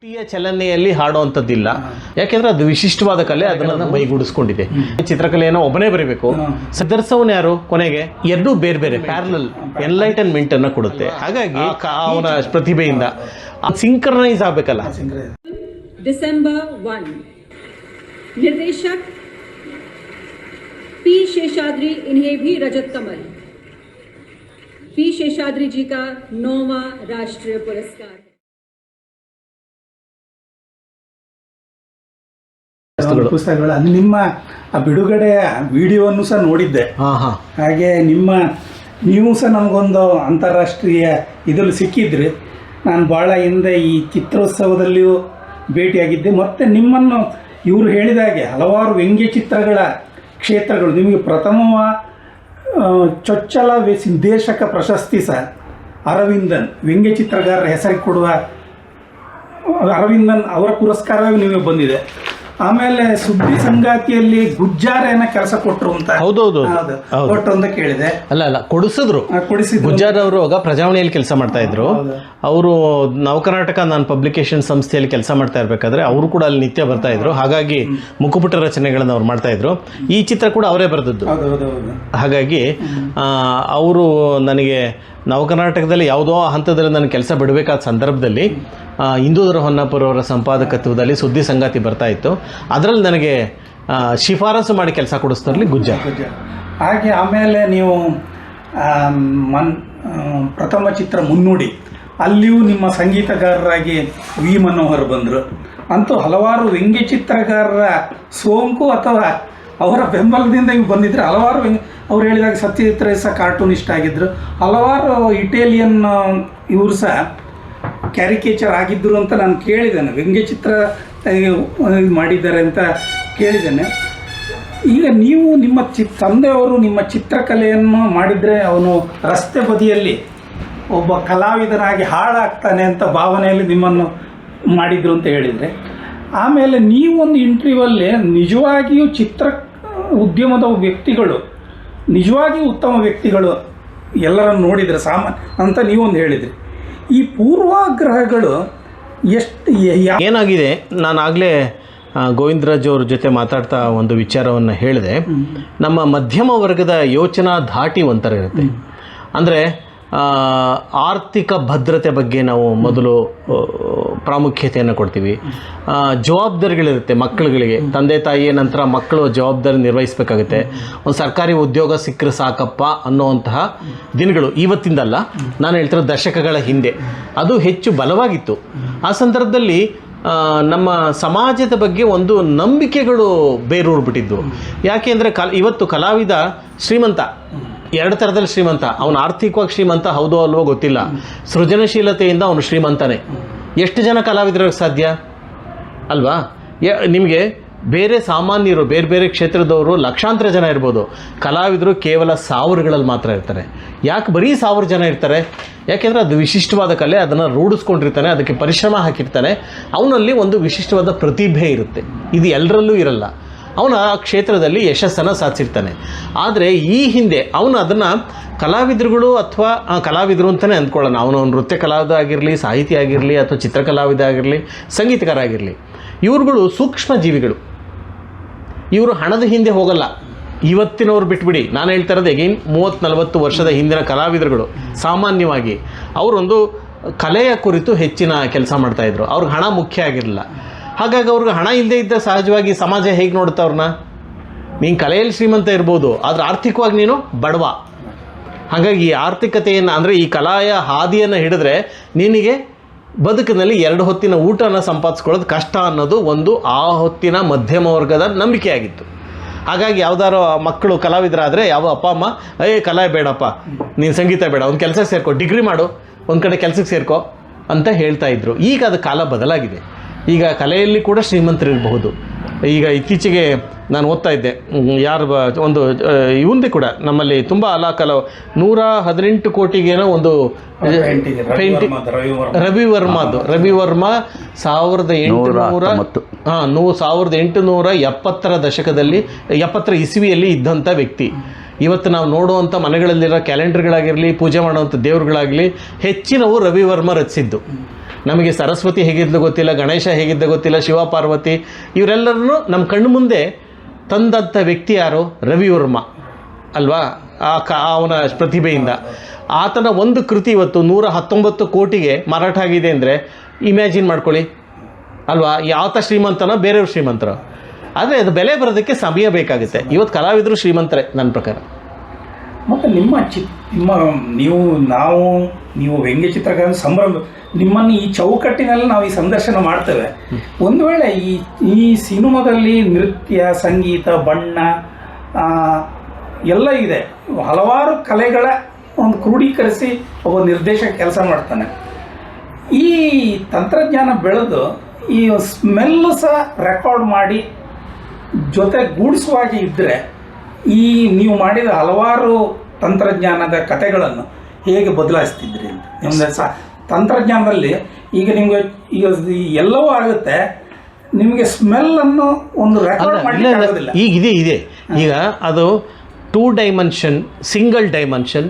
ಚಲನೆಯಲ್ಲಿ ಹಾಡುವಂಥದ್ದಿಲ್ಲ, ಯಾಕೆಂದ್ರೆ ಅದು ವಿಶಿಷ್ಟವಾದ ಕಲೆ, ಅದನ್ನ ಮೈಗೂಡಿಸ್ಕೊಂಡಿದೆ. ಚಿತ್ರಕಲೆಯನ್ನು ಒಬ್ಬನೇ ಬರೀಬೇಕು. ಸಿದ್ಧರ್ಸವನ್ ಯಾರು ಕೊನೆಗೆ ಎರಡೂ ಬೇರೆ ಬೇರೆ ಪ್ಯಾರಲಲ್ ಎನ್ಲೈಟನ್ಮೆಂಟ್ ಅನ್ನ ಕೊಡುತ್ತೆ. ಹಾಗಾಗಿ ಅವನ ಪ್ರತಿಭೆಯಿಂದ ಸಿಂಕ್ರನೈಸ್ ಆಗಬೇಕಲ್ಲ. दिसंबर 1 निर्देशक पी शेषाद्री, इन्हें भी रजत कमल, पी शेषाद्री जी का 9वां राष्ट्रीय पुरस्कार। ಪುಸ್ತಕಗಳು ಅದು ನಿಮ್ಮ ಬಿಡುಗಡೆಯ ವಿಡಿಯೋವನ್ನು ಸಹ ನೋಡಿದ್ದೆ. ಹಾಗೆ ನೀವು ಸಹ ನಮಗೊಂದು ಅಂತಾರಾಷ್ಟ್ರೀಯ ಇದರಲ್ಲಿ ಸಿಕ್ಕಿದ್ರಿ. ನಾನು ಭಾಳ ಹಿಂದೆ ಈ ಚಿತ್ರೋತ್ಸವದಲ್ಲಿಯೂ ಭೇಟಿಯಾಗಿದ್ದೆ. ಮತ್ತು ನಿಮ್ಮನ್ನು ಇವರು ಹೇಳಿದಾಗೆ ಹಲವಾರು ವ್ಯಂಗ್ಯ ಚಿತ್ರಗಳ ಕ್ಷೇತ್ರಗಳು, ನಿಮಗೆ ಪ್ರಥಮ ಚೊಚ್ಚಲ ನಿರ್ದೇಶಕ ಪ್ರಶಸ್ತಿ ಸಹ ಅರವಿಂದನ್ ವ್ಯಂಗ್ಯ ಚಿತ್ರಗಾರರ ಹೆಸರಿಗೆ ಕೊಡುವ ಅರವಿಂದನ್ ಅವರ ಪುರಸ್ಕಾರವೇ ನಿಮಗೆ ಬಂದಿದೆ. ಆಮೇಲೆ ಸುದ್ದಿ ಸಂಗಾತಿಯಲ್ಲಿ ಗುಜ್ಜಾರೇನ ಕೆಲಸ ಕೊಟ್ಟರು ಅಂತ ಕೊಟ್ಟರು ಅಂತ ಕೇಳಿದೆ. ಅಲ್ಲ ಕೊಡಿಸಿದ್ರು. ಗುಜ್ಜಾರ್ ಅವರು ಆಗ ಪ್ರಜಾವಾಣಿಯಲ್ಲಿ ಕೆಲಸ ಮಾಡ್ತಾ ಇದ್ರು. ಅವರು ನವಕರ್ನಾಟಕ ನಾನು ಪಬ್ಲಿಕೇಶನ್ ಸಂಸ್ಥೆಯಲ್ಲಿ ಕೆಲಸ ಮಾಡ್ತಾ ಇರಬೇಕಾದ್ರೆ ಅವರು ಕೂಡ ಅಲ್ಲಿ ನಿತ್ಯ ಬರ್ತಾ ಇದ್ರು. ಹಾಗಾಗಿ ಮುಖಪುಟ ರಚನೆಗಳನ್ನು ಅವ್ರು ಮಾಡ್ತಾ ಇದ್ರು. ಈ ಚಿತ್ರ ಕೂಡ ಅವರೇ ಬರೆದದ್ದು. ಹಾಗಾಗಿ ಅವರು ನನಗೆ ನವಕರ್ನಾಟಕದಲ್ಲಿ ಯಾವುದೋ ಹಂತದಲ್ಲಿ ನಾನು ಕೆಲಸ ಬಿಡಬೇಕಾದ ಸಂದರ್ಭದಲ್ಲಿ ಇಂದೂಧರ ಹೊನ್ನಾಪುರ ಅವರ ಸಂಪಾದಕತ್ವದಲ್ಲಿ ಸುದ್ದಿ ಸಂಗಾತಿ ಬರ್ತಾ ಇತ್ತು. ಅದರಲ್ಲಿ ನನಗೆ ಶಿಫಾರಸು ಮಾಡಿ ಕೆಲಸ ಕೊಡಿಸ್ತಾರಲ್ಲಿ ಗುಜ್ಜಾರ್. ಹಾಗೆ ಆಮೇಲೆ ನೀವು ಪ್ರಥಮ ಚಿತ್ರ ಮುನ್ನುಡಿ, ಅಲ್ಲಿಯೂ ನಿಮ್ಮ ಸಂಗೀತಗಾರರಾಗಿ ವಿ ಮನೋಹರ್ ಬಂದರು. ಅಂತೂ ಹಲವಾರು ವ್ಯಂಗ್ಯ ಚಿತ್ರಗಾರರ ಸೋಂಕು ಅಥವಾ ಅವರ ಬೆಂಬಲದಿಂದ ಇವು ಬಂದಿದ್ದರೆ ಹಲವಾರು ಅವ್ರು ಹೇಳಿದಾಗ ಸತ್ಯಜಿತ್ ರೈ ಸಹ ಕಾರ್ಟೂನಿಸ್ಟ್ ಆಗಿದ್ದರು. ಹಲವಾರು ಇಟಾಲಿಯನ್ ಇವರು ಸಹ ಕ್ಯಾರಿಕೇಚರ್ ಆಗಿದ್ದರು ಅಂತ ನಾನು ಕೇಳಿದ್ದೇನೆ. ವ್ಯಂಗ್ಯ ಚಿತ್ರ ಮಾಡಿದ್ದಾರೆ ಅಂತ ಕೇಳಿದ್ದೇನೆ. ಈಗ ನೀವು ನಿಮ್ಮ ತಂದೆಯವರು ನಿಮ್ಮ ಚಿತ್ರಕಲೆಯನ್ನು ಮಾಡಿದರೆ ಅವನು ರಸ್ತೆ ಬದಿಯಲ್ಲಿ ಒಬ್ಬ ಕಲಾವಿದನಾಗಿ ಹಾಳಾಗ್ತಾನೆ ಅಂತ ಭಾವನೆಯಲ್ಲಿ ನಿಮ್ಮನ್ನು ಮಾಡಿದರು ಅಂತ ಹೇಳಿದರೆ, ಆಮೇಲೆ ನೀವೊಂದು ಇಂಟರ್ವ್ಯೂವಲ್ಲಿ ನಿಜವಾಗಿಯೂ ಚಿತ್ರ ಉದ್ಯಮದ ವ್ಯಕ್ತಿಗಳು ನಿಜವಾಗಿಯೂ ಉತ್ತಮ ವ್ಯಕ್ತಿಗಳು ಎಲ್ಲರನ್ನು ನೋಡಿದರೆ ಸಾಮಾನ್ಯ ಅಂತ ನೀವೊಂದು ಹೇಳಿದ್ರಿ. ಈ ಪೂರ್ವಾಗ್ರಹಗಳು ಎಷ್ಟು ಏನಾಗಿದೆ, ನಾನಾಗಲೇ ಗೋವಿಂದರಾಜ್ ಅವ್ರ ಜೊತೆ ಮಾತಾಡ್ತಾ ಒಂದು ವಿಚಾರವನ್ನು ಹೇಳಿದೆ. ನಮ್ಮ ಮಧ್ಯಮ ವರ್ಗದ ಯೋಚನಾ ಧಾಟಿ ಒಂಥರ ಇರುತ್ತೆ. ಅಂದರೆ ಆರ್ಥಿಕ ಭದ್ರತೆ ಬಗ್ಗೆ ನಾವು ಮೊದಲು ಪ್ರಾಮುಖ್ಯತೆಯನ್ನು ಕೊಡ್ತೀವಿ. ಜವಾಬ್ದಾರಿಗಳಿರುತ್ತೆ ಮಕ್ಕಳುಗಳಿಗೆ. ತಂದೆ ತಾಯಿಯ ನಂತರ ಮಕ್ಕಳು ಜವಾಬ್ದಾರಿ ನಿರ್ವಹಿಸಬೇಕಾಗುತ್ತೆ. ಒಂದು ಸರ್ಕಾರಿ ಉದ್ಯೋಗ ಸಿಕ್ಕರೆ ಸಾಕಪ್ಪ ಅನ್ನುವಂತಹ ದಿನಗಳು ಇವತ್ತಿಂದಲ್ಲ, ನಾನು ಹೇಳ್ತಿರೋ ದಶಕಗಳ ಹಿಂದೆ ಅದು ಹೆಚ್ಚು ಬಲವಾಗಿತ್ತು. ಆ ಸಂದರ್ಭದಲ್ಲಿ ನಮ್ಮ ಸಮಾಜದ ಬಗ್ಗೆ ಒಂದು ನಂಬಿಕೆಗಳು ಬೇರೂರ್ಬಿಟ್ಟಿದ್ವು. ಯಾಕೆ ಅಂದರೆ ಇವತ್ತು ಕಲಾವಿದ ಶ್ರೀಮಂತ, ಎರಡು ಥರದಲ್ಲಿ ಶ್ರೀಮಂತ. ಅವನು ಆರ್ಥಿಕವಾಗಿ ಶ್ರೀಮಂತ ಹೌದೋ ಅಲ್ವೋ ಗೊತ್ತಿಲ್ಲ, ಸೃಜನಶೀಲತೆಯಿಂದ ಅವನು ಶ್ರೀಮಂತನೇ. ಎಷ್ಟು ಜನ ಕಲಾವಿದರಿಗೆ ಸಾಧ್ಯ ಅಲ್ವಾ? ನಿಮಗೆ ಬೇರೆ ಸಾಮಾನ್ಯರು ಬೇರೆ ಬೇರೆ ಕ್ಷೇತ್ರದವರು ಲಕ್ಷಾಂತರ ಜನ ಇರ್ಬೋದು, ಕಲಾವಿದರು ಕೇವಲ ಸಾವಿರಗಳಲ್ಲಿ ಮಾತ್ರ ಇರ್ತಾರೆ. ಯಾಕೆ ಬರೀ 1000 ಜನ ಇರ್ತಾರೆ? ಯಾಕೆಂದರೆ ಅದು ವಿಶಿಷ್ಟವಾದ ಕಲೆ, ಅದನ್ನು ರೂಢಿಸ್ಕೊಂಡಿರ್ತಾನೆ, ಅದಕ್ಕೆ ಪರಿಶ್ರಮ ಹಾಕಿರ್ತಾನೆ, ಅವನಲ್ಲಿ ಒಂದು ವಿಶಿಷ್ಟವಾದ ಪ್ರತಿಭೆ ಇರುತ್ತೆ. ಇದು ಎಲ್ಲರಲ್ಲೂ ಇರಲ್ಲ. ಅವನು ಆ ಕ್ಷೇತ್ರದಲ್ಲಿ ಯಶಸ್ಸನ್ನು ಸಾಧಿಸಿರ್ತಾನೆ. ಆದರೆ ಈ ಹಿಂದೆ ಅವನು ಅದನ್ನು ಕಲಾವಿದರುಗಳು ಅಥವಾ ಕಲಾವಿದರು ಅಂತಲೇ ಅಂದ್ಕೊಳ್ಳೋಣ. ಅವನು ನೃತ್ಯ ಕಲಾವಿದ ಆಗಿರಲಿ, ಸಾಹಿತಿ ಆಗಿರಲಿ, ಅಥವಾ ಚಿತ್ರಕಲಾವಿದ ಆಗಿರಲಿ, ಸಂಗೀತಕಾರ ಆಗಿರಲಿ, ಇವ್ರುಗಳು ಸೂಕ್ಷ್ಮ ಜೀವಿಗಳು. ಇವರು ಹಣದ ಹಿಂದೆ ಹೋಗಲ್ಲ. ಇವತ್ತಿನವ್ರು ಬಿಟ್ಬಿಡಿ, ನಾನು ಹೇಳ್ತಾ ಇರೋದು ಎಗೈನ್ 30-40 ವರ್ಷದ ಹಿಂದಿನ ಕಲಾವಿದರುಗಳು ಸಾಮಾನ್ಯವಾಗಿ ಅವರೊಂದು ಕಲೆಯ ಕುರಿತು ಹೆಚ್ಚಿನ ಕೆಲಸ ಮಾಡ್ತಾಯಿದ್ರು. ಅವ್ರಿಗೆ ಹಣ ಮುಖ್ಯ ಆಗಿರಲಿಲ್ಲ. ಹಾಗಾಗಿ ಅವ್ರಿಗೆ ಹಣ ಇಲ್ಲದೆ ಇದ್ದ ಸಹಜವಾಗಿ ಸಮಾಜ ಹೇಗೆ ನೋಡುತ್ತೆ ಅವ್ರನ್ನ? ನೀನು ಕಲೆಯಲ್ಲಿ ಶ್ರೀಮಂತ ಇರ್ಬೋದು, ಆದರೆ ಆರ್ಥಿಕವಾಗಿ ನೀನು ಬಡವ. ಹಾಗಾಗಿ ಈ ಆರ್ಥಿಕತೆಯನ್ನು ಅಂದರೆ ಈ ಕಲೆಯ ಹಾದಿಯನ್ನು ಹಿಡಿದ್ರೆ ನಿನಗೆ ಬದುಕಿನಲ್ಲಿ 2 ಹೊತ್ತಿನ ಊಟನ ಸಂಪಾದಿಸ್ಕೊಳ್ಳೋದು ಕಷ್ಟ ಅನ್ನೋದು ಒಂದು ಆ ಹೊತ್ತಿನ ಮಧ್ಯಮ ವರ್ಗದ ನಂಬಿಕೆಯಾಗಿತ್ತು. ಹಾಗಾಗಿ ಯಾವುದಾದ್ರು ಮಕ್ಕಳು ಕಲಾವಿದರಾದರೆ ಯಾವ ಅಪ್ಪ ಅಮ್ಮ ಕಲೆ ಬೇಡಪ್ಪ, ನೀನು ಸಂಗೀತ ಬೇಡ, ಒಂದು ಕೆಲಸ ಸೇರ್ಕೊ, ಡಿಗ್ರಿ ಮಾಡು, ಒಂದು ಕಡೆ ಕೆಲಸಕ್ಕೆ ಸೇರ್ಕೊ ಅಂತ ಹೇಳ್ತಾ ಇದ್ರು. ಈಗ ಅದು ಕಾಲ ಬದಲಾಗಿದೆ. ಈಗ ಕಲೆಯಲ್ಲಿ ಕೂಡ ಶ್ರೀಮಂತರಿರಬಹುದು. ಈಗ ಇತ್ತೀಚೆಗೆ ನಾನು ಓದ್ತಾ ಇದ್ದೆ, ಒಂದು ಇವಂದೇ ಕೂಡ ನಮ್ಮಲ್ಲಿ ತುಂಬ ಕಲ 118 ಕೋಟಿಗೇನೋ ಒಂದು ಪೇಂಟಿಂಗ್ ರವಿ ವರ್ಮಾ 1870ರ ದಶಕದಲ್ಲಿ 70ರ ಇಸವಿಯಲ್ಲಿ ಇದ್ದಂಥ ವ್ಯಕ್ತಿ. ಇವತ್ತು ನಾವು ನೋಡುವಂಥ ಮನೆಗಳಲ್ಲಿರೋ ಕ್ಯಾಲೆಂಡರ್ಗಳಾಗಿರಲಿ, ಪೂಜೆ ಮಾಡುವಂಥ ದೇವರುಗಳಾಗಲಿ ಹೆಚ್ಚಿನವು ರವಿ ವರ್ಮ ರಚಿಸಿದ್ದು. ನಮಗೆ ಸರಸ್ವತಿ ಹೇಗಿದ್ಲು ಗೊತ್ತಿಲ್ಲ, ಗಣೇಶ ಹೇಗಿದ್ದ ಗೊತ್ತಿಲ್ಲ, ಶಿವ ಪಾರ್ವತಿ ಇವರೆಲ್ಲರನ್ನು ನಮ್ಮ ಕಣ್ಣು ಮುಂದೆ ತಂದಂಥ ವ್ಯಕ್ತಿ ಯಾರು? ರವಿವರ್ಮ ಅಲ್ವಾ? ಅವನ ಪ್ರತಿಭೆಯಿಂದ ಆತನ ಒಂದು ಕೃತಿ ಇವತ್ತು 119 ಕೋಟಿಗೆ ಮಾರಾಟ ಆಗಿದೆ ಅಂದರೆ ಇಮ್ಯಾಜಿನ್ ಮಾಡ್ಕೊಳ್ಳಿ ಅಲ್ವಾ? ಯಾವತ್ತ ಶ್ರೀಮಂತನೋ ಬೇರೆಯವ್ರು ಶ್ರೀಮಂತರೋ, ಆದರೆ ಅದು ಬೆಲೆ ಬರೋದಕ್ಕೆ ಸಮಯ ಬೇಕಾಗುತ್ತೆ. ಇವತ್ತು ಕಲಾವಿದರು ಶ್ರೀಮಂತರೇ ನನ್ನ ಪ್ರಕಾರ. ಮತ್ತು ನೀವು ವ್ಯಂಗ್ಯ ಚಿತ್ರಗಾರ ಸಂಭ್ರಮ, ನಿಮ್ಮನ್ನು ಈ ಚೌಕಟ್ಟಿನಲ್ಲಿ ನಾವು ಈ ಸಂದರ್ಶನ ಮಾಡ್ತೇವೆ. ಒಂದು ವೇಳೆ ಈ ಸಿನಿಮಾದಲ್ಲಿ ನೃತ್ಯ, ಸಂಗೀತ, ಬಣ್ಣ ಎಲ್ಲ ಇದೆ, ಹಲವಾರು ಕಲೆಗಳ ಒಂದು ಕ್ರೋಢೀಕರಿಸಿ ಒಬ್ಬ ನಿರ್ದೇಶಕ ಕೆಲಸ ಮಾಡ್ತಾನೆ. ಈ ತಂತ್ರಜ್ಞಾನ ಬೆಳೆದು ಈ ಸ್ಮೆಲ್ಲು ಸಹ ರೆಕಾರ್ಡ್ ಮಾಡಿ ಜೊತೆ ಗೂಡಿಸುವಾಗಿ ಇದ್ದರೆ ಈ ನೀವು ಮಾಡಿದ ಹಲವಾರು ತಂತ್ರಜ್ಞಾನದ ಕಥೆಗಳನ್ನು ಹೇಗೆ ಬದಲಾಯಿಸ್ತಿದ್ರಿ ಅಂತ ನಿಮ್ಮದು ತಂತ್ರಜ್ಞಾನದಲ್ಲಿ ಈಗ ನಿಮಗೆ ಈಗ ಎಲ್ಲವೂ ಆಗುತ್ತೆ, ನಿಮಗೆ ಸ್ಮೆಲ್ಲನ್ನು ಒಂದು ರೆಕಾರ್ಡ್ ಮಾಡಲಿಕ್ಕೆ ಆಗೋದಿಲ್ಲ. ಈಗ ಇದೆ ಈಗ ಅದು 2 dimension, single dimension,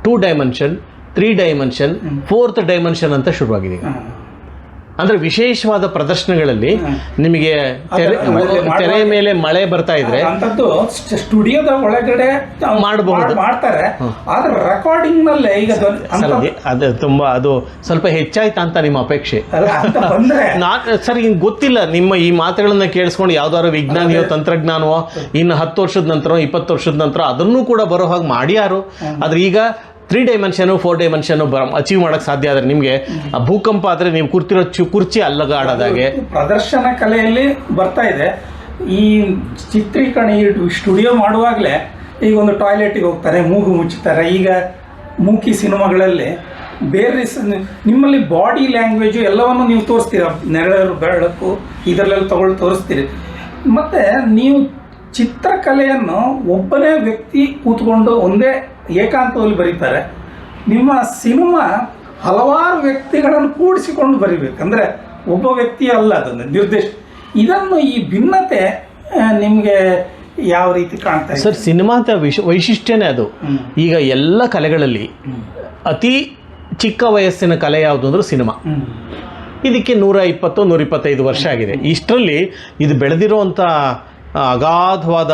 2 dimension, 3 dimension, 4th dimension ಅಂತ ಶುರುವಾಗಿದೆ. ಅಂದರೆ ವಿಶೇಷವಾದ ಪ್ರದರ್ಶನಗಳಲ್ಲಿ ನಿಮಗೆ ತೆರೆ ಮೇಲೆ ಮಳೆ ಬರ್ತಾ ಇದ್ರೆ ಅಂತದ್ದು ಸ್ಟುಡಿಯೋದ ಒಳಗಡೆ ಮಾಡಬಹುದು, ಮಾಡ್ತಾರೆ. ಆದ್ರೆ ರೆಕಾರ್ಡಿಂಗ್ ನಲ್ಲೇ ಈಗ ಅದು ತುಂಬಾ ಅದು ಸ್ವಲ್ಪ ಹೆಚ್ಚಾಯ್ತಾ ಅಂತ ನಿಮ್ಮ ಅಪೇಕ್ಷೆ? ಸರ್ ಹಿಂಗೆ ಗೊತ್ತಿಲ್ಲ, ನಿಮ್ಮ ಈ ಮಾತುಗಳನ್ನ ಕೇಳಿಸ್ಕೊಂಡು ಯಾವ್ದಾದ್ರು ವಿಜ್ಞಾನಿಯೋ ತಂತ್ರಜ್ಞಾನವೋ ಇನ್ನು 10 ವರ್ಷದ ನಂತರ 20 ವರ್ಷದ ನಂತರ ಅದನ್ನು ಕೂಡ ಬರೋ ಹಾಗೆ ಮಾಡ್ಯಾರು. ಆದ್ರೆ ಈಗ 3 ಡೈಮೆನ್ಷನು 4 ಡೈಮೆನ್ಷನು ಅಚೀವ್ ಮಾಡೋಕ್ಕೆ ಸಾಧ್ಯ ಆದರೆ ನಿಮಗೆ ಭೂಕಂಪ ಆದರೆ ನೀವು ಕೂರ್ತಿರೋ ಕುರ್ಚಿ ಅಲ್ಲಗಾಡೋದಾಗೆ ಪ್ರದರ್ಶನ ಕಲೆಯಲ್ಲಿ ಬರ್ತಾ ಇದೆ. ಈ ಚಿತ್ರೀಕರಣ ಈ ಸ್ಟುಡಿಯೋ ಮಾಡುವಾಗಲೇ ಈಗ ಒಂದು ಟಾಯ್ಲೆಟಿಗೆ ಹೋಗ್ತಾರೆ, ಮೂಗು ಮುಚ್ಚುತ್ತಾರೆ. ಈಗ ಮೂಕಿ ಸಿನಿಮಾಗಳಲ್ಲಿ ಬೇರೆ ನಿಮ್ಮಲ್ಲಿ ಬಾಡಿ ಲ್ಯಾಂಗ್ವೇಜು ಎಲ್ಲವನ್ನು ನೀವು ತೋರಿಸ್ತೀರ, ನೆರಳು ಬೆಳಕು ಇದರಲ್ಲೆಲ್ಲ ತೋರಿಸ್ತೀರಿ. ಮತ್ತು ನೀವು ಚಿತ್ರಕಲೆಯನ್ನು ಒಬ್ಬನೇ ವ್ಯಕ್ತಿ ಕೂತ್ಕೊಂಡು ಒಂದೇ ಏಕಾಂತದಲ್ಲಿ ಬರೀತಾರೆ. ನಿಮ್ಮ ಸಿನಿಮಾ ಹಲವಾರು ವ್ಯಕ್ತಿಗಳನ್ನು ಕೂಡಿಸಿಕೊಂಡು ಬರಿಬೇಕಂದ್ರೆ ಒಬ್ಬ ವ್ಯಕ್ತಿ ಅಲ್ಲ, ಅದನ್ನು ಇದನ್ನು ಈ ಭಿನ್ನತೆ ನಿಮಗೆ ಯಾವ ರೀತಿ ಕಾಣ್ತಾ ಇದೆ? ಸರ್, ಸಿನಿಮಾದ ವೈಶಿಷ್ಟ್ಯನೇ ಅದು. ಈಗ ಎಲ್ಲ ಕಲೆಗಳಲ್ಲಿ ಅತಿ ಚಿಕ್ಕ ವಯಸ್ಸಿನ ಕಲೆ ಯಾವುದು ಅಂದ್ರೆ ಸಿನಿಮಾ. ಇದಕ್ಕೆ 120-125 ವರ್ಷ ಆಗಿದೆ. ಇಷ್ಟರಲ್ಲಿ ಇದು ಬೆಳೆದಿರುವಂಥ ಅಗಾಧವಾದ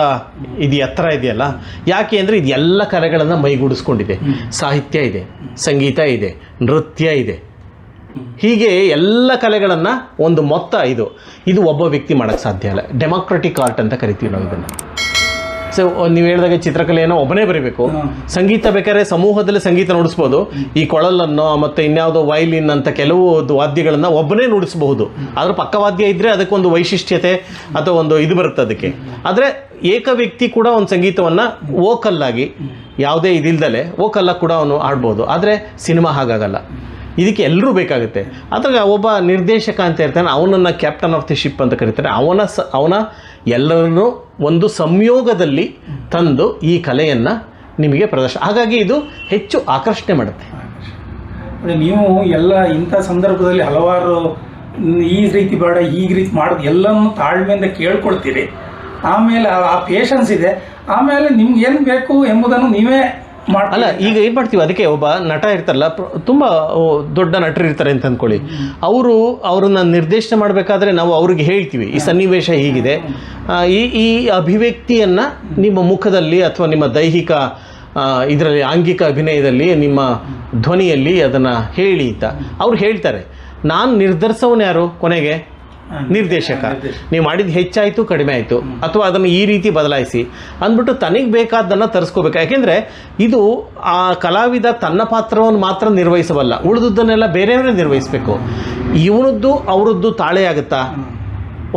ಇದು ಎತ್ತರ ಇದೆಯಲ್ಲ, ಯಾಕೆ ಅಂದರೆ ಇದು ಎಲ್ಲ ಕಲೆಗಳನ್ನು ಮೈಗೂಡಿಸ್ಕೊಂಡಿದೆ. ಸಾಹಿತ್ಯ ಇದೆ, ಸಂಗೀತ ಇದೆ, ನೃತ್ಯ ಇದೆ, ಹೀಗೆ ಎಲ್ಲ ಕಲೆಗಳನ್ನು ಒಂದು ಮೊತ್ತ ಇದು ಒಬ್ಬ ವ್ಯಕ್ತಿ ಮಾಡೋಕ್ಕೆ ಸಾಧ್ಯ ಇಲ್ಲ. ಡೆಮಾಕ್ರೆಟಿಕ್ ಆರ್ಟ್ ಅಂತ ಕರಿತೀವಿ ನಾವು ಇದನ್ನು. ಸೊ ನೀವು ಹೇಳಿದಾಗ ಚಿತ್ರಕಲೆಯನ್ನು ಒಬ್ಬನೇ ಬರೀಬೇಕು. ಸಂಗೀತ ಬೇಕಾದ್ರೆ ಸಮೂಹದಲ್ಲಿ ಸಂಗೀತ ನುಡಿಸ್ಬೋದು. ಈ ಕೊಳಲನ್ನು ಮತ್ತು ಇನ್ಯಾವುದೋ ವೈಲಿನ್ ಅಂತ ಕೆಲವು ವಾದ್ಯಗಳನ್ನು ಒಬ್ಬನೇ ನುಡಿಸಬಹುದು. ಆದ್ರೆ ಪಕ್ಕವಾದ್ಯ ಇದ್ದರೆ ಅದಕ್ಕೊಂದು ವೈಶಿಷ್ಟ್ಯತೆ ಅಥವಾ ಒಂದು ಇದು ಬರುತ್ತೆ ಅದಕ್ಕೆ. ಆದರೆ ಏಕ ವ್ಯಕ್ತಿ ಕೂಡ ಒಂದು ಸಂಗೀತವನ್ನು ವೋಕಲ್ಲಾಗಿ ಯಾವುದೇ ಇದಿಲ್ದಲೆ ವೋಕಲ್ಲಾಗಿ ಕೂಡ ಅವನು ಆಡ್ಬೋದು. ಆದರೆ ಸಿನಿಮಾ ಹಾಗಾಗಲ್ಲ, ಇದಕ್ಕೆ ಎಲ್ಲರೂ ಬೇಕಾಗುತ್ತೆ. ಅದ್ರಾಗ ಒಬ್ಬ ನಿರ್ದೇಶಕ ಅಂತ ಇರ್ತಾನೆ, ಅವನನ್ನು ಕ್ಯಾಪ್ಟನ್ ಆಫ್ ದಿ ಶಿಪ್ ಅಂತ ಕರೀತಾರೆ. ಅವನ ಎಲ್ಲರನ್ನೂ ಒಂದು ಸಂಯೋಗದಲ್ಲಿ ತಂದು ಈ ಕಲೆಯನ್ನು ನಿಮಗೆ ಪ್ರದರ್ಶನ, ಹಾಗಾಗಿ ಇದು ಹೆಚ್ಚು ಆಕರ್ಷಣೆ ಮಾಡುತ್ತೆ. ನೀವು ಎಲ್ಲ ಇಂಥ ಸಂದರ್ಭದಲ್ಲಿ ಹಲವಾರು ಈ ರೀತಿ ಬೇಡ ಈಗ ರೀತಿ ಮಾಡೋದು ಎಲ್ಲನೂ ತಾಳ್ಮೆಯಿಂದ ಕೇಳ್ಕೊಳ್ತೀರಿ. ಆಮೇಲೆ ಆ ಪೇಷನ್ಸ್ ಇದೆ. ಆಮೇಲೆ ನಿಮ್ಗೆ ಏನು ಬೇಕು ಎಂಬುದನ್ನು ನೀವೇ ಅಲ್ಲ, ಈಗ ಏನು ಮಾಡ್ತೀವಿ, ಅದಕ್ಕೆ ಒಬ್ಬ ನಟ ಇರ್ತಾರಲ್ಲ, ತುಂಬ ದೊಡ್ಡ ನಟರು ಇರ್ತಾರೆ ಅಂತ ಅಂದ್ಕೊಳ್ಳಿ. ಅವ್ರನ್ನ ನಿರ್ದೇಶನ ಮಾಡಬೇಕಾದ್ರೆ ನಾವು ಅವ್ರಿಗೆ ಹೇಳ್ತೀವಿ, ಈ ಸನ್ನಿವೇಶ ಹೀಗಿದೆ, ಈ ಅಭಿವ್ಯಕ್ತಿಯನ್ನು ನಿಮ್ಮ ಮುಖದಲ್ಲಿ ಅಥವಾ ನಿಮ್ಮ ದೈಹಿಕ ಇದರಲ್ಲಿ ಆಂಗಿಕ ಅಭಿನಯದಲ್ಲಿ ನಿಮ್ಮ ಧ್ವನಿಯಲ್ಲಿ ಅದನ್ನು ಹೇಳಿ ಅಂತ ಅವ್ರು ಹೇಳ್ತಾರೆ. ನಾನು ನಿರ್ಧರಿಸೋನು ಯಾರು? ಕೊನೆಗೆ ನಿರ್ದೇಶಕ. ನೀವು ಮಾಡಿದ್ದು ಹೆಚ್ಚಾಯಿತು ಕಡಿಮೆ ಆಯಿತು ಅಥವಾ ಅದನ್ನು ಈ ರೀತಿ ಬದಲಾಯಿಸಿ ಅಂದ್ಬಿಟ್ಟು ತನಗೆ ಬೇಕಾದ್ದನ್ನು ತರಿಸ್ಕೋಬೇಕು. ಯಾಕೆಂದರೆ ಇದು ಆ ಕಲಾವಿದ ತನ್ನ ಪಾತ್ರವನ್ನು ಮಾತ್ರ ನಿರ್ವಹಿಸಬಲ್ಲ, ಉಳಿದುದನ್ನೆಲ್ಲ ಬೇರೆಯವರೇ ನಿರ್ವಹಿಸಬೇಕು. ಇವನದ್ದು ಅವರದ್ದು ತಾಳೆ ಆಗುತ್ತಾ,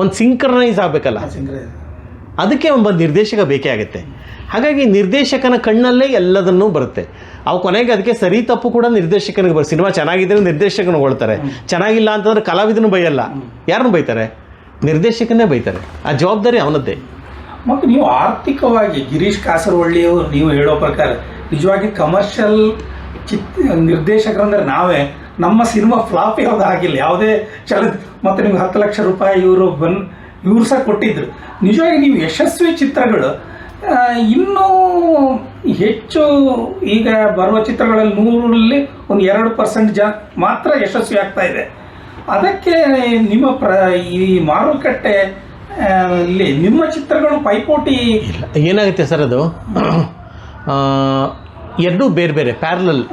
ಒಂದು ಸಿಂಕ್ರನೈಸ್ ಆಗಬೇಕಲ್ಲ, ಅದಕ್ಕೆ ಒಬ್ಬ ನಿರ್ದೇಶಕ ಬೇಕೇ ಆಗುತ್ತೆ. ಹಾಗಾಗಿ ನಿರ್ದೇಶಕನ ಕಣ್ಣಲ್ಲೇ ಎಲ್ಲದನ್ನೂ ಬರುತ್ತೆ. ಅವು ಕೊನೆಗೆ ಅದಕ್ಕೆ ಸರಿ ತಪ್ಪು ಕೂಡ ನಿರ್ದೇಶಕನಿಗೆ ಬರುತ್ತೆ. ಸಿನಿಮಾ ಚೆನ್ನಾಗಿದ್ದರೆ ನಿರ್ದೇಶಕನ ಹೊಳ್ತಾರೆ, ಚೆನ್ನಾಗಿಲ್ಲ ಅಂತಂದ್ರೆ ಕಲಾವಿದನು ಬೈಯಲ್ಲ. ಯಾರನ್ನು ಬೈತಾರೆ? ನಿರ್ದೇಶಕನೇ ಬೈತಾರೆ. ಆ ಜವಾಬ್ದಾರಿ ಅವನದ್ದೇ. ಮತ್ತು ನೀವು ಆರ್ಥಿಕವಾಗಿ ಗಿರೀಶ್ ಕಾಸರವಳ್ಳಿಯವರು ನೀವು ಹೇಳೋ ಪ್ರಕಾರ ನಿಜವಾಗಿ ಕಮರ್ಷಿಯಲ್ ನಿರ್ದೇಶಕರಂದ್ರೆ ನಾವೇ. ನಮ್ಮ ಸಿನಿಮಾ ಫ್ಲಾಪ್ ಯಾವುದು ಆಗಿಲ್ಲ, ಯಾವುದೇ ಮತ್ತು ನಿಮ್ಗೆ 10 ಲಕ್ಷ ರೂಪಾಯಿ ಇವರು ಸಹ ಕೊಟ್ಟಿದ್ರು. ನಿಜವಾಗಿ ನೀವು ಯಶಸ್ವಿ ಚಿತ್ರಗಳು ಇನ್ನೂ ಹೆಚ್ಚು, ಈಗ ಬರುವ ಚಿತ್ರಗಳಲ್ಲಿ 100ರಲ್ಲಿ ಒಂದು 2% ಮಾತ್ರ ಯಶಸ್ವಿ ಆಗ್ತಾ ಇದೆ. ಅದಕ್ಕೆ ನಿಮ್ಮ ಈ ಮಾರುಕಟ್ಟೆ ಅಲ್ಲಿ ನಿಮ್ಮ ಚಿತ್ರಗಳು ಪೈಪೋಟಿ ಇಲ್ಲ. ಏನಾಗುತ್ತೆ ಸರ್ ಅದು ಎರಡೂ ಬೇರೆ ಬೇರೆ ಪ್ಯಾರಲಲ್.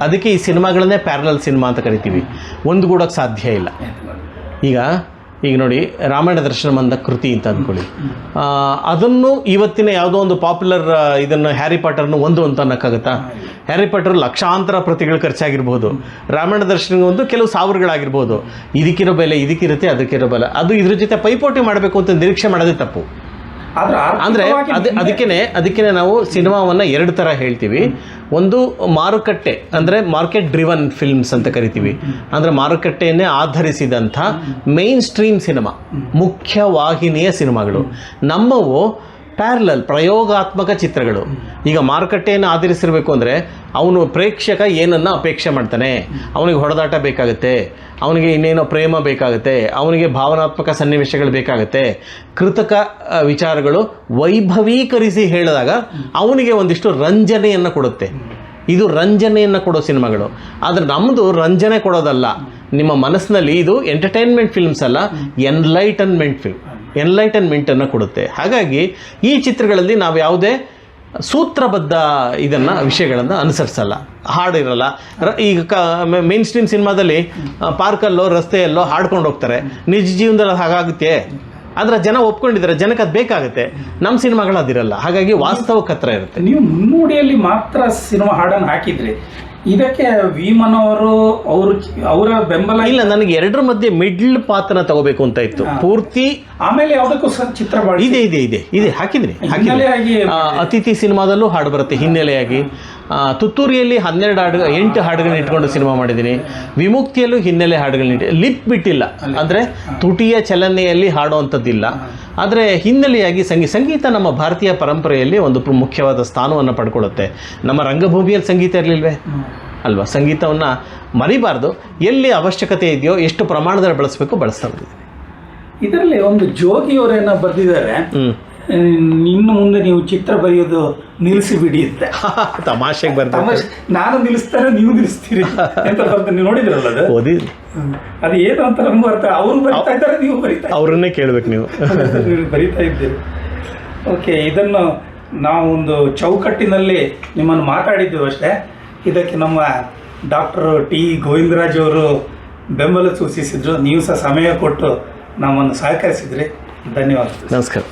ಅದಕ್ಕೆ ಈ ಸಿನಿಮಾಗಳನ್ನೇ ಪ್ಯಾರಲಲ್ ಸಿನಿಮಾ ಅಂತ ಕರಿತೀವಿ. ಒಂದುಗೂಡೋಕ್ಕೆ ಸಾಧ್ಯ ಇಲ್ಲ. ಈಗ ನೋಡಿ, ರಾಮಾಯಣ ದರ್ಶನಂ ಅಂತ ಕೃತಿ ಅಂತ ಅಂದ್ಕೊಳ್ಳಿ, ಅದನ್ನು ಇವತ್ತಿನ ಯಾವುದೋ ಒಂದು ಪಾಪ್ಯುಲರ್ ಇದನ್ನು ಹ್ಯಾರಿ ಪಾಟರ್ನು ಒಂದು ಅಂತ ಅನ್ನೋಕ್ಕಾಗುತ್ತಾ? ಹ್ಯಾರಿ ಪಾಟರ್ ಲಕ್ಷಾಂತರ ಪ್ರತಿಗಳು ಖರ್ಚಾಗಿರ್ಬೋದು, ರಾಮಾಯಣ ದರ್ಶನ ಒಂದು ಕೆಲವು ಸಾವಿರಗಳಾಗಿರ್ಬೋದು. ಇದಕ್ಕಿರೋ ಬೆಲೆ ಇದಕ್ಕಿರುತ್ತೆ, ಅದಕ್ಕಿರೋ ಬೆಲೆ ಅದು ಇದ್ರ ಜೊತೆ ಪೈಪೋಟಿ ಮಾಡಬೇಕು ಅಂತ ನಿರೀಕ್ಷೆ ಮಾಡೋದೇ ತಪ್ಪು. ಅಂದರೆ ಅದಕ್ಕೇ ನಾವು ಸಿನಿಮಾವನ್ನು ಎರಡು ಥರ ಹೇಳ್ತೀವಿ. ಒಂದು ಮಾರುಕಟ್ಟೆ, ಅಂದರೆ ಮಾರ್ಕೆಟ್ ಡ್ರಿವನ್ ಫಿಲ್ಮ್ಸ್ ಅಂತ ಕರಿತೀವಿ. ಅಂದರೆ ಮಾರುಕಟ್ಟೆಯನ್ನೇ ಆಧರಿಸಿದಂಥ ಮೇನ್ ಸ್ಟ್ರೀಮ್ ಸಿನಿಮಾ, ಮುಖ್ಯವಾಹಿನಿಯ ಸಿನಿಮಾಗಳು. ನಮ್ಮವು ಪ್ಯಾರಲಲ್ ಪ್ರಯೋಗಾತ್ಮಕ ಚಿತ್ರಗಳು. ಈಗ ಮಾರುಕಟ್ಟೆಯನ್ನು ಆಧರಿಸಿರಬೇಕು ಅಂದರೆ ಅವನು ಪ್ರೇಕ್ಷಕ ಏನನ್ನು ಅಪೇಕ್ಷೆ ಮಾಡ್ತಾನೆ, ಅವನಿಗೆ ಹೊಡೆದಾಟ ಬೇಕಾಗುತ್ತೆ, ಅವನಿಗೆ ಇನ್ನೇನೋ ಪ್ರೇಮ ಬೇಕಾಗುತ್ತೆ, ಅವನಿಗೆ ಭಾವನಾತ್ಮಕ ಸನ್ನಿವೇಶಗಳು ಬೇಕಾಗುತ್ತೆ, ಕೃತಕ ವಿಚಾರಗಳು ವೈಭವೀಕರಿಸಿ ಹೇಳಿದಾಗ ಅವನಿಗೆ ಒಂದಿಷ್ಟು ರಂಜನೆಯನ್ನು ಕೊಡುತ್ತೆ. ಇದು ರಂಜನೆಯನ್ನು ಕೊಡೋ ಸಿನಿಮಾಗಳು. ಆದರೆ ನಮ್ಮದು ರಂಜನೆ ಕೊಡೋದಲ್ಲ, ನಿಮ್ಮ ಮನಸ್ಸಿನಲ್ಲಿ ಇದು ಎಂಟರ್ಟೈನ್ಮೆಂಟ್ ಫಿಲ್ಮ್ಸ್ ಅಲ್ಲ, ಎನ್ಲೈಟನ್ಮೆಂಟ್ ಫಿಲ್ಮ್, ಎನ್ಲೈಟನ್ಮೆಂಟನ್ನು ಕೊಡುತ್ತೆ. ಹಾಗಾಗಿ ಈ ಚಿತ್ರಗಳಲ್ಲಿ ನಾವು ಯಾವುದೇ ಸೂತ್ರಬದ್ಧ ವಿಷಯಗಳನ್ನು ಅನುಸರಿಸಲ್ಲ, ಹಾಡಿರಲ್ಲ. ಈಗ ಮೇನ್ ಸ್ಟ್ರೀಮ್ ಸಿನಿಮಾದಲ್ಲಿ ಪಾರ್ಕಲ್ಲೋ ರಸ್ತೆಯಲ್ಲೋ ಹಾಡ್ಕೊಂಡು ಹೋಗ್ತಾರೆ. ನಿಜ ಜೀವನದಲ್ಲಿ ಹಾಗಾಗುತ್ತೆ, ಆದರೆ ಜನ ಒಪ್ಕೊಂಡಿದ್ದಾರೆ, ಜನಕ್ಕೆ ಅದು ಬೇಕಾಗುತ್ತೆ. ನಮ್ಮ ಸಿನಿಮಾಗಳು ಅದಿರಲ್ಲ. ಹಾಗಾಗಿ ವಾಸ್ತವಕ್ಕೆ ಹತ್ರ ಇರುತ್ತೆ. ನೀವು ಮುನ್ನುಡಿಯಲ್ಲಿ ಮಾತ್ರ ಸಿನಿಮಾ ಹಾಡನ್ನು ಹಾಕಿದ್ರಿ, ಇದಕ್ಕೆ ವಿ ಮನೋಹರ್ ಅವರ ಬೆಂಬಲ ಇಲ್ಲ. ನನಗೆ ಎರಡರ ಮಧ್ಯೆ ಮಿಡ್ಲ್ ಪಾತ್ರನ ತಗೋಬೇಕು ಅಂತ ಇತ್ತು ಪೂರ್ತಿ. ಆಮೇಲೆ ಯಾವುದಕ್ಕೂ ಚಿತ್ರ ಇದೆ ಹಾಕಿದ್ರಿ. ಅತಿಥಿ ಸಿನಿಮಾದಲ್ಲೂ ಹಾಡು ಬರುತ್ತೆ ಹಿನ್ನೆಲೆಯಾಗಿ. ತುತ್ತೂರಿಯಲ್ಲಿ 8 ಹಾಡುಗಳನ್ನ ಇಟ್ಕೊಂಡು ಸಿನಿಮಾ ಮಾಡಿದ್ದೀನಿ. ವಿಮುಕ್ತಿಯಲ್ಲೂ ಹಿನ್ನೆಲೆ ಹಾಡುಗಳನ್ನ ಲಿಪ್ ಬಿಟ್ಟಿಲ್ಲ, ಅಂದರೆ ತುಟಿಯ ಚಲನೆಯಲ್ಲಿ ಹಾಡುವಂಥದ್ದಿಲ್ಲ. ಆದರೆ ಹಿನ್ನೆಲೆಯಾಗಿ ಸಂಗೀತ ನಮ್ಮ ಭಾರತೀಯ ಪರಂಪರೆಯಲ್ಲಿ ಒಂದು ಮುಖ್ಯವಾದ ಸ್ಥಾನವನ್ನು ಪಡ್ಕೊಳ್ಳುತ್ತೆ. ನಮ್ಮ ರಂಗಭೂಮಿಯಲ್ಲಿ ಸಂಗೀತ ಇರಲಿಲ್ವೇ ಅಲ್ವಾ? ಸಂಗೀತವನ್ನು ಮರಿಬಾರ್ದು. ಎಲ್ಲಿ ಅವಶ್ಯಕತೆ ಇದೆಯೋ ಎಷ್ಟು ಪ್ರಮಾಣದಲ್ಲಿ ಬಳಸಬೇಕು ಬಳಸ್ತಾ ಬಂದಿದ್ದೀನಿ. ಇದರಲ್ಲಿ ಒಂದು ಜೋಗಿಯವರೇನೋ ಬರೆದಿದ್ದಾರೆ, ಇನ್ನು ಮುಂದೆ ನೀವು ಚಿತ್ರ ಬರೆಯೋದು ನಿಲ್ಲಿಸಿಬಿಡಿ ಅಂತ. ತಮಾಷೆಗೆ ಬರ್ತಾರೆ. ನಾನು ನಿಲ್ಲಿಸ್ತಾರೆ, ನೀವು ನಿಲ್ಲಿಸ್ತೀರಿ ಅಂತ ಬರ್ತಾರೆ. ನೀವು ನೋಡಿದ್ರಲ್ಲ ಅದು? ಓದಿದ್ರಿ. ಅದು ಏನು ಅಂತ ನಮ್ಗೆ ಅರ್ಥ. ಅವರು ಬರೀತಾ ಇದ್ದಾರೆ, ನೀವು ಬರೀತಾ, ಅವ್ರನ್ನೇ ಕೇಳ್ಬೇಕು ನೀವು. ಬರೀತಾ ಇದ್ದೀರಿ. ಓಕೆ, ಇದನ್ನು ನಾವು ಒಂದು ಚೌಕಟ್ಟಿನಲ್ಲಿ ನಿಮ್ಮನ್ನು ಮಾತಾಡಿದ್ದೀವಿ ಅಷ್ಟೇ. ಇದಕ್ಕೆ ನಮ್ಮ ಡಾಕ್ಟರ್ ಟಿ ಗೋವಿಂದರಾಜ್ ಅವರು ಬೆಂಬಲ ಸೂಚಿಸಿದ್ರು. ನೀವು ಸಹ ಸಮಯ ಕೊಟ್ಟು ನಮ್ಮನ್ನು ಸಹಕರಿಸಿದ್ರಿ. ಧನ್ಯವಾದ. ನಮಸ್ಕಾರ.